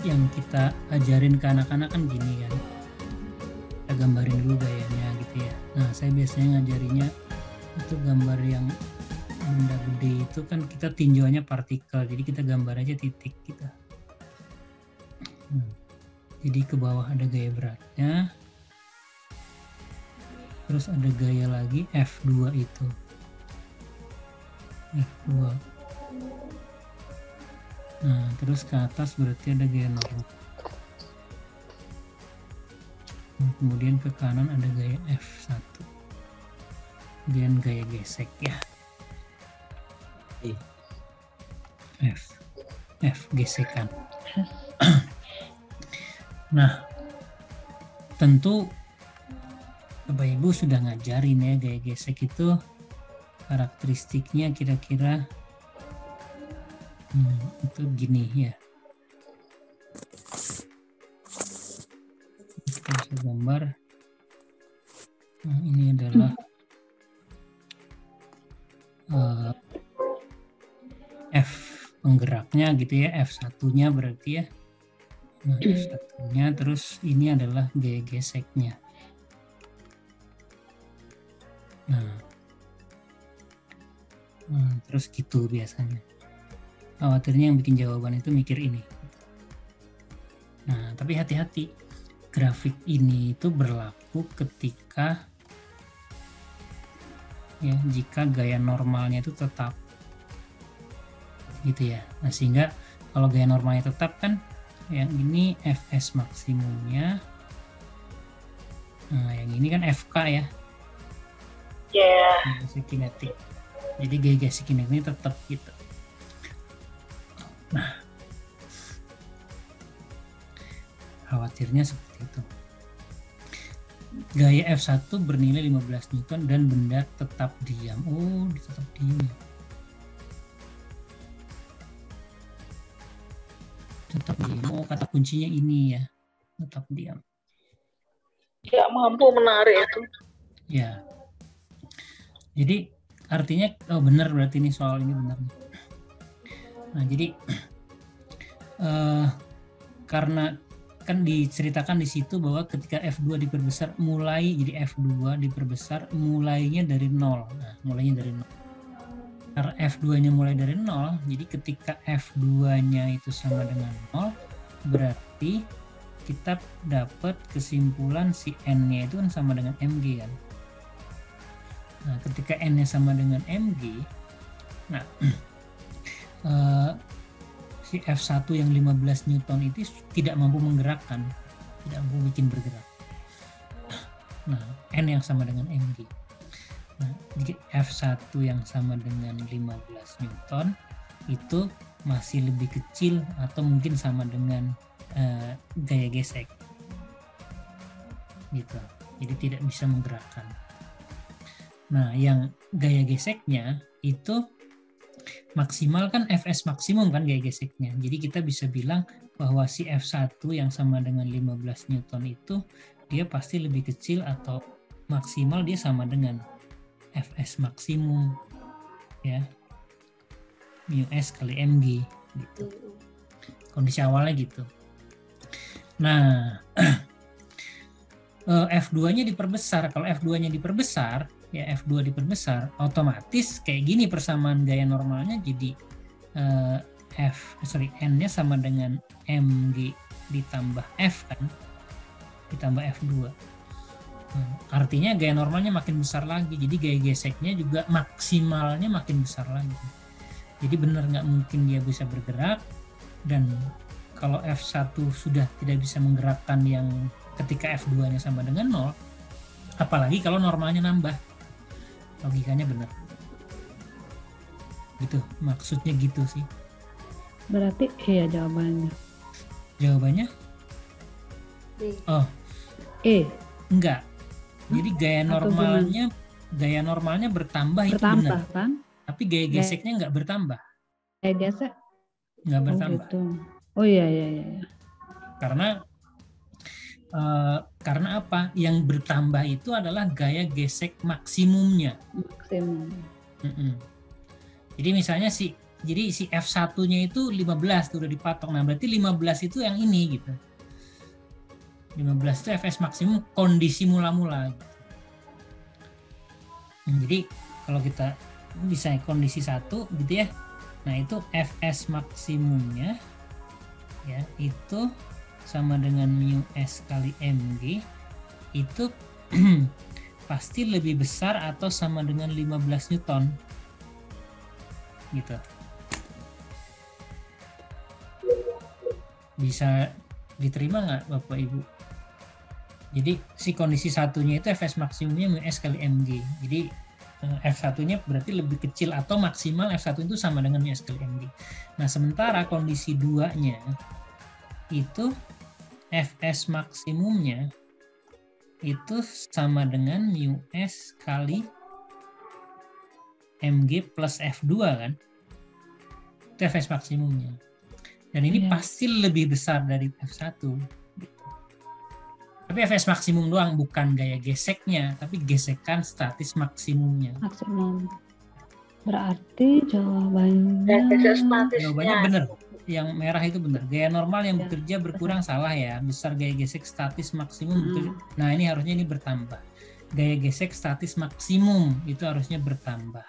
yang kita ajarin ke anak-anak kan gini kan, kita gambarin dulu gayanya gitu ya. Nah saya biasanya ngajarinya itu gambar yang benda gede itu kan kita tinjauannya partikel, jadi kita gambar aja titik kita. Jadi ke bawah ada gaya beratnya, terus ada gaya lagi F2 itu, F2. Nah terus ke atas berarti ada gaya normal. Kemudian ke kanan ada gaya F1, kemudian gaya gesek ya, F gesekan. Nah tentu Bapak Ibu sudah ngajarin ya gaya gesek itu karakteristiknya kira-kira itu gini ya. Kita bisa gambar. Nah, ini adalah F penggeraknya gitu ya, F1-nya berarti ya. Nah, F1-nya, terus ini adalah gaya geseknya. Nah, terus gitu biasanya. Khawatirnya yang bikin jawaban itu mikir ini. Nah, tapi hati-hati. Grafik ini itu berlaku ketika ya jika gaya normalnya itu tetap gitu ya. Nah, sehingga kalau gaya normalnya tetap kan yang ini Fs maksimumnya, nah yang ini kan Fk ya. Gaya kinetik. Jadi gaya kinetik ini tetap gitu. Nah, khawatirnya seperti itu. Gaya F1 bernilai 15 Newton dan benda tetap diam. Oh, tetap diam. Tetap diam. Oh, kata kuncinya ini ya. Tetap diam. Ya, mampu menarik itu. Ya. Jadi artinya benar berarti ini soal ini benar. Nah, jadi karena kan diceritakan di situ bahwa ketika F2 diperbesar mulai jadi F2 diperbesar mulainya dari 0. Nah, mulainya dari 0. Karena F2-nya mulai dari 0, jadi ketika F2-nya itu sama dengan 0, berarti kita dapat kesimpulan si N-nya itu kan sama dengan mg kan. Nah, ketika N-nya sama dengan mg, nah si F1 yang 15 Newton itu tidak mampu menggerakkan, tidak mampu bikin bergerak. Nah, N yang sama dengan mg. Nah, jadi F1 yang sama dengan 15 Newton itu masih lebih kecil atau mungkin sama dengan gaya gesek gitu. Jadi tidak bisa menggerakkan. Nah, yang gaya geseknya itu maksimal kan Fs maksimum kan gaya geseknya. Jadi kita bisa bilang bahwa si F1 yang sama dengan 15 Newton itu dia pasti lebih kecil atau maksimal dia sama dengan Fs maksimum ya, μs kali mg gitu. Kondisi awalnya gitu. Nah, F2-nya diperbesar. Kalau F2-nya diperbesar, ya F2 diperbesar, otomatis kayak gini persamaan gaya normalnya jadi N-nya sama dengan mg ditambah F kan, ditambah F2. Artinya gaya normalnya makin besar lagi, jadi gaya geseknya juga maksimalnya makin besar lagi. Jadi benar nggak mungkin dia bisa bergerak, dan kalau F1 sudah tidak bisa menggerakkan yang ketika F2-nya sama dengan 0, apalagi kalau normalnya nambah. Logikanya benar. Gitu, maksudnya gitu sih. Berarti iya jawabannya. Jawabannya? Oh. Enggak. Jadi gaya normalnya bertambah itu benar. Kan? Tapi gaya geseknya enggak bertambah. Gaya gesek enggak bertambah. Gitu. Oh iya. Karena apa? Yang bertambah itu adalah gaya gesek maksimumnya. Maksimum. Jadi misalnya Jadi si F1-nya itu 15 tuh udah dipatok. Nah, berarti 15 itu yang ini gitu. 15 itu Fs maksimum kondisi mula-mula. Jadi kalau kita bisa kondisi 1 gitu ya. Nah, itu Fs maksimumnya ya itu sama dengan mu S kali mg itu pasti lebih besar atau sama dengan 15 Newton gitu. Bisa diterima nggak Bapak Ibu? Jadi si kondisi satunya itu Fs maksimumnya mu S kali mg. Jadi F1-nya berarti lebih kecil atau maksimal F1 itu sama dengan mu S kali mg. Nah, sementara kondisi 2-nya itu Fs maksimumnya itu sama dengan mu S kali mg plus F2 kan. Itu Fs maksimumnya. Dan ini pasti lebih besar dari F1. Gitu. Tapi Fs maksimum doang, bukan gaya geseknya, tapi gesekan statis maksimumnya. Maksimum. Berarti jawabannya benar. Yang merah itu benar. Gaya normal yang bekerja berkurang salah ya. Besar gaya gesek statis maksimum bekerja. Nah, ini harusnya ini bertambah. Gaya gesek statis maksimum itu harusnya bertambah.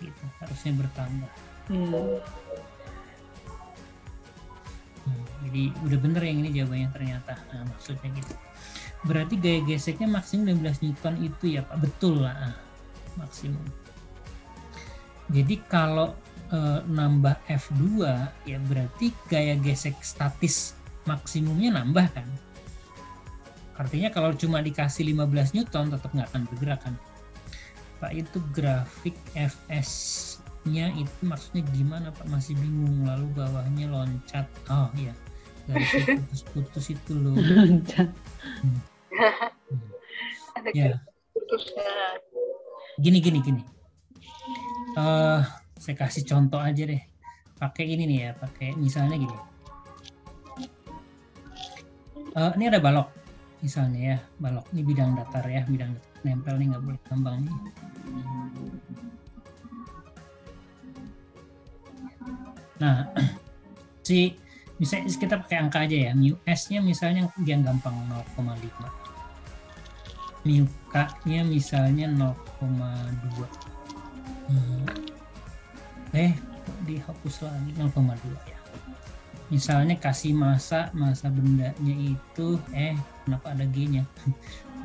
Gitu, harusnya bertambah. Jadi udah bener yang ini jawabannya ternyata. Nah, maksudnya gitu. Berarti gaya geseknya maksimum 15 Newton itu ya Pak. Betul lah. Maksimum. Jadi kalau nambah F2 ya berarti gaya gesek statis maksimumnya nambah kan. Artinya kalau cuma dikasih 15 Newton tetap nggak akan bergerak kan. Pak, itu grafik Fs-nya itu maksudnya gimana Pak? Masih bingung. Lalu bawahnya loncat. Oh iya, garisnya putus-putus itu loh. loncat. Ya. Gini. Saya kasih contoh aja deh. Pakai ini nih ya, pakai misalnya gini. Ini ada balok, misalnya ya, balok. Ini bidang datar ya, bidang datar. Nempel nih nggak boleh tambang nih. Nah, misalnya kita pakai angka aja ya. Mu S-nya misalnya yang gampang 0,5. Mu K-nya misalnya 0,2. Dihapus lagi 0,2 ya. Misalnya kasih masa bendanya itu kenapa ada G-nya?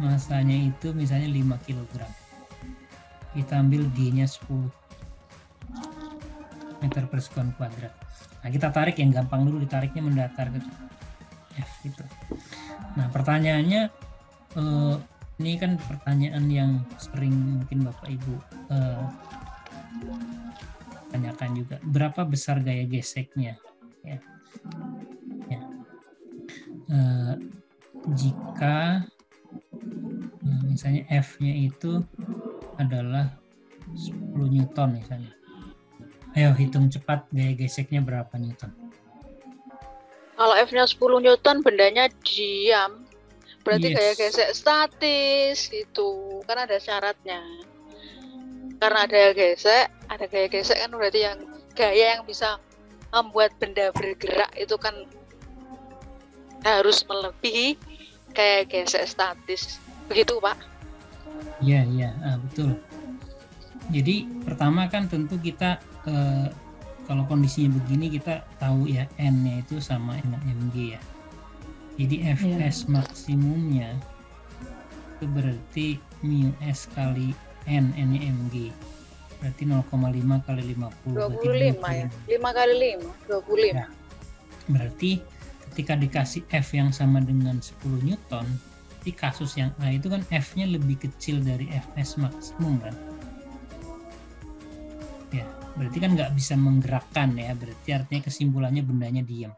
Masanya itu misalnya 5 kg. Kita ambil G-nya 10 meter per sekuan kuadrat. Nah, kita tarik yang gampang dulu, ditariknya mendatar ke F gitu. Nah, pertanyaannya ini kan pertanyaan yang sering mungkin Bapak Ibu tanyakan juga, berapa besar gaya geseknya ya. Jika misalnya F-nya itu adalah 10 Newton misalnya, ayo hitung cepat gaya geseknya berapa Newton. Kalau F-nya 10 Newton, bendanya diam, berarti gaya gesek statis gitu, kan ada syaratnya. Karena ada gaya gesek kan berarti yang gaya yang bisa membuat benda bergerak itu kan harus melebihi gaya gesek statis. Begitu Pak? Iya, betul. Jadi pertama kan tentu kita kalau kondisinya begini kita tahu ya N-nya itu sama mg ya. Jadi Fs maksimumnya itu berarti mu S kali N-nya mg. Berarti 0,5 kali 50. 25 ya? 5 kali 5, 25. Ya. Berarti ketika dikasih F yang sama dengan 10 Newton, di kasus yang A itu kan F-nya lebih kecil dari Fs maksimum kan? Ya, berarti kan nggak bisa menggerakkan ya, berarti artinya kesimpulannya bendanya diam.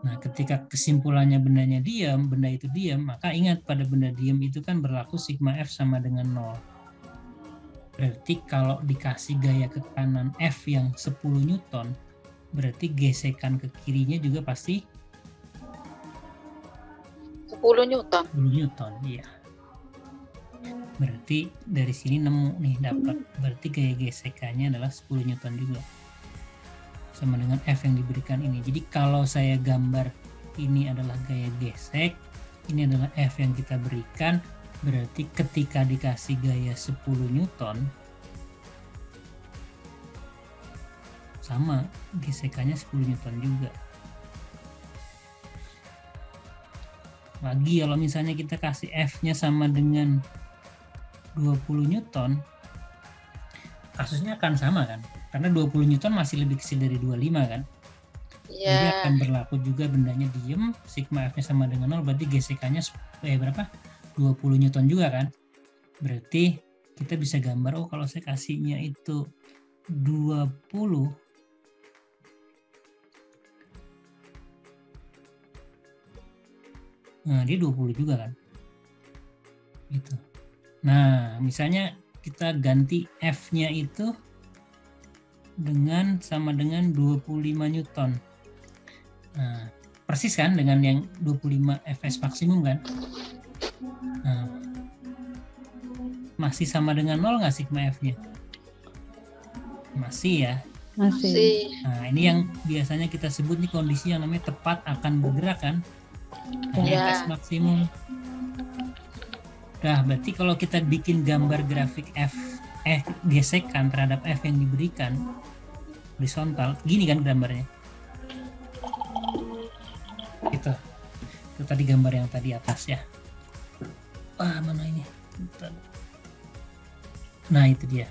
Nah, ketika kesimpulannya benda itu diam, maka ingat pada benda diam itu kan berlaku sigma F sama dengan 0. Berarti kalau dikasih gaya ke kanan F yang 10 Newton, berarti gesekan ke kirinya juga pasti 10 Newton. 10 Newton, iya. Berarti dari sini nemu nih dapat. Berarti gaya gesekannya adalah 10 Newton juga. sama dengan F yang diberikan ini. Jadi kalau saya gambar ini adalah gaya gesek, ini adalah F yang kita berikan, berarti ketika dikasih gaya 10 Newton, sama gesekannya 10 Newton juga. Lagi kalau misalnya kita kasih F-nya sama dengan 20 Newton, kasusnya akan sama kan? Karena 20 Newton masih lebih kecil dari 25 kan? Jadi akan berlaku juga bendanya diem, sigma F-nya sama dengan 0, berarti gesekannya berapa? 20 Newton juga kan? Berarti kita bisa gambar, oh kalau saya kasihnya itu 20, nah dia 20 juga kan? Gitu. Nah, misalnya kita ganti F-nya itu sama dengan 25 Newton. Nah, persis kan dengan yang 25 Fs maksimum kan? Nah, masih sama dengan 0 nggak sigma F-nya? Masih ya. Masih. Nah, ini yang biasanya kita sebut nih kondisi yang namanya tepat akan bergerak kan? Fs maksimum. Nah, berarti kalau kita bikin gambar grafik gesekan terhadap F yang diberikan horizontal, gini kan gambarnya. Itu tadi gambar yang tadi atas ya. Wah, mana ini? Nah, itu dia.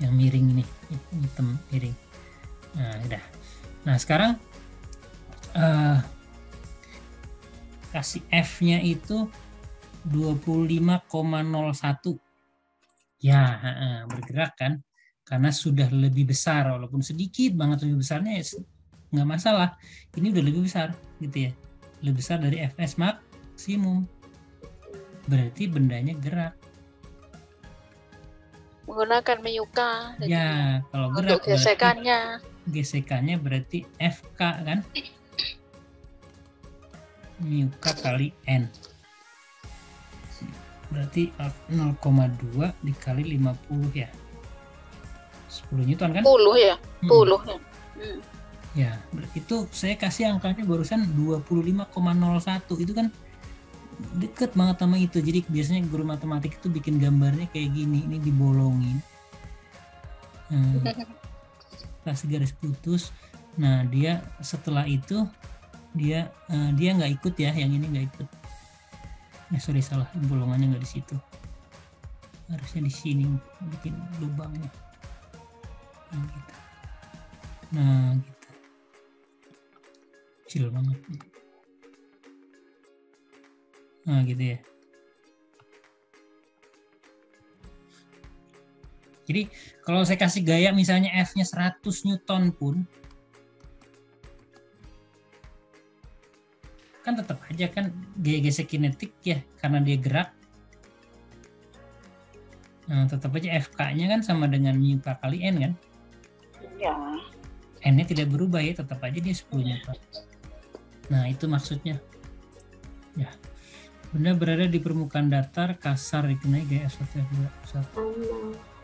Yang miring ini, hitam miring. Nah, udah. Nah, sekarang kasih F-nya itu 25,01. Ya, bergerak kan? Karena sudah lebih besar, walaupun sedikit banget lebih besarnya ya nggak masalah. Ini udah lebih besar gitu ya. Lebih besar dari Fs maksimum. Berarti bendanya gerak. Menggunakan miyuka. Ya, kalau gerak untuk gesekannya berarti Fk kan? Miyuka kali N. Berarti 0,2 dikali 50 ya. 10 Newton kan? 10 ya. 10 ya. Ya, itu saya kasih angkanya barusan 25,01. Itu kan deket banget sama itu. Jadi biasanya guru matematik itu bikin gambarnya kayak gini. Ini dibolongin. Kasih garis putus. Nah, dia setelah itu dia nggak ikut ya, yang ini nggak ikut. Sorry, salah, bolongannya nggak di situ, harusnya di sini bikin lubangnya. Nah gitu, kecil banget. Nah gitu ya. Jadi kalau saya kasih gaya misalnya F-nya 100 Newton pun kan tetap aja kan gaya gesek kinetik ya, karena dia gerak. Nah, tetap aja FK-nya kan sama dengan mu K kali N kan? Ya. N-nya tidak berubah ya, tetap aja dia 10 Newton. Nah, itu maksudnya. Ya. Benda berada di permukaan datar, kasar dikenai gaya F1, F2.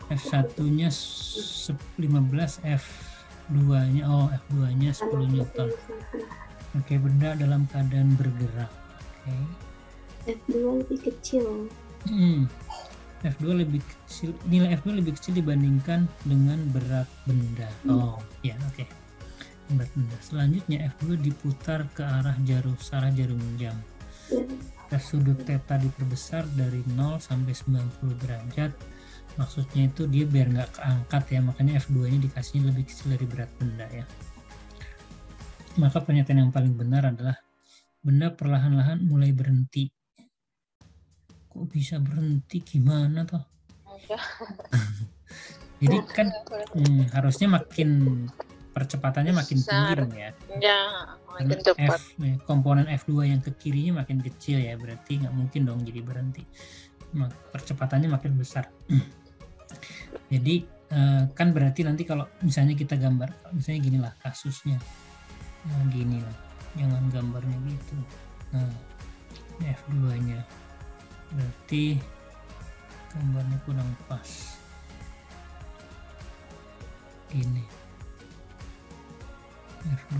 F1-nya 15, F2-nya F2-nya 10 Newton. Oke, benda dalam keadaan bergerak. Oke. F2 lebih kecil. F2 lebih kecil, nilai F2 lebih kecil dibandingkan dengan berat benda. Oh, ya, oke. Berat benda. Selanjutnya F2 diputar ke arah jarum jam. Sudut theta diperbesar dari 0 sampai 90 derajat. Maksudnya itu dia biar nggak keangkat ya, makanya F2-nya dikasihnya lebih kecil dari berat benda ya. Maka pernyataan yang paling benar adalah benda perlahan-lahan mulai berhenti. Kok bisa berhenti? Gimana toh? Jadi kan harusnya makin percepatannya makin tinggi dong ya. Ya, makin cepat. Komponen F2 yang ke kirinya makin kecil ya, berarti nggak mungkin dong jadi berhenti. Percepatannya makin besar. Jadi kan berarti nanti kalau misalnya kita gambar, misalnya ginilah kasusnya. Nah, gini lah, jangan gambarnya gitu. Nah, ini F2-nya. Berarti gambarnya kurang pas. Gini. F2.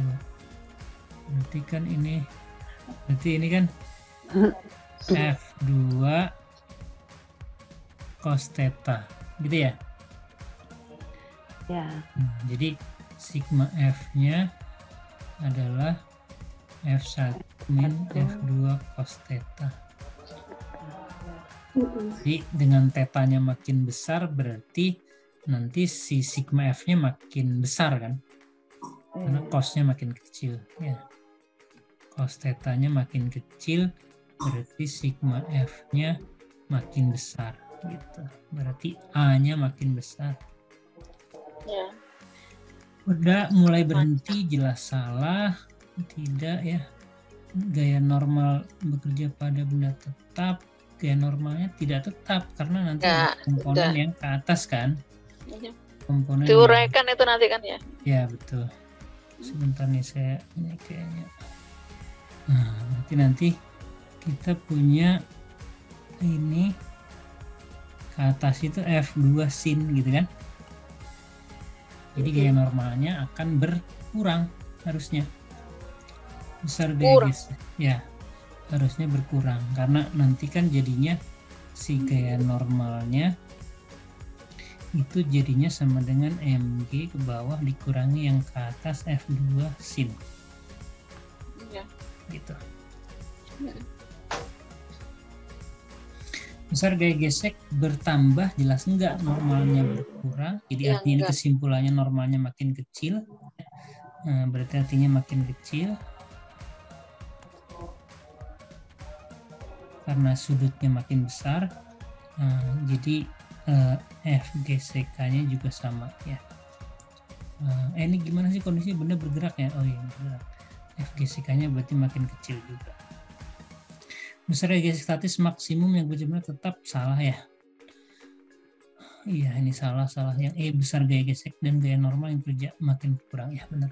Berarti ini kan F2 cos theta, gitu ya? Ya. Jadi sigma F-nya adalah F1 min F2 cos theta. Jadi dengan tetanya makin besar berarti nanti si sigma F-nya makin besar kan? Karena cos-nya makin kecil. Ya. Cos tetanya makin kecil berarti sigma F-nya makin besar. Gitu. Berarti A-nya makin besar. Ya. Udah mulai berhenti, jelas salah. Tidak ya. Gaya normal bekerja pada benda tetap. Gaya normalnya tidak tetap karena nanti ada komponen yang ke atas kan. Komponen diuraikan itu nanti kan ya. Ya betul. Sebentar nih saya ini kayaknya. Nah, nanti kita punya ini ke atas itu F2 sin gitu kan. Jadi gaya normalnya akan berkurang harusnya. Besar gaya gesek. Ya, harusnya berkurang karena nanti kan jadinya si gaya normalnya itu jadinya sama dengan mg ke bawah dikurangi yang ke atas F2 sin. Ya. Gitu. Besar gaya gesek bertambah, jelas enggak, normalnya berkurang. Jadi Ya, artinya ini enggak. kesimpulannya normalnya makin kecil. Nah, berarti artinya makin kecil karena sudutnya makin besar. Nah, jadi F gesekannya juga sama ya. Ini gimana sih kondisinya, benda bergerak ya? Oh iya, bergerak. F gesekannya berarti makin kecil juga. Besar gaya gesek statis maksimum yang benar tetap salah ya. Iya, ini salah. Yang E besar gaya gesek dan gaya normal yang kerja makin kurang ya, benar.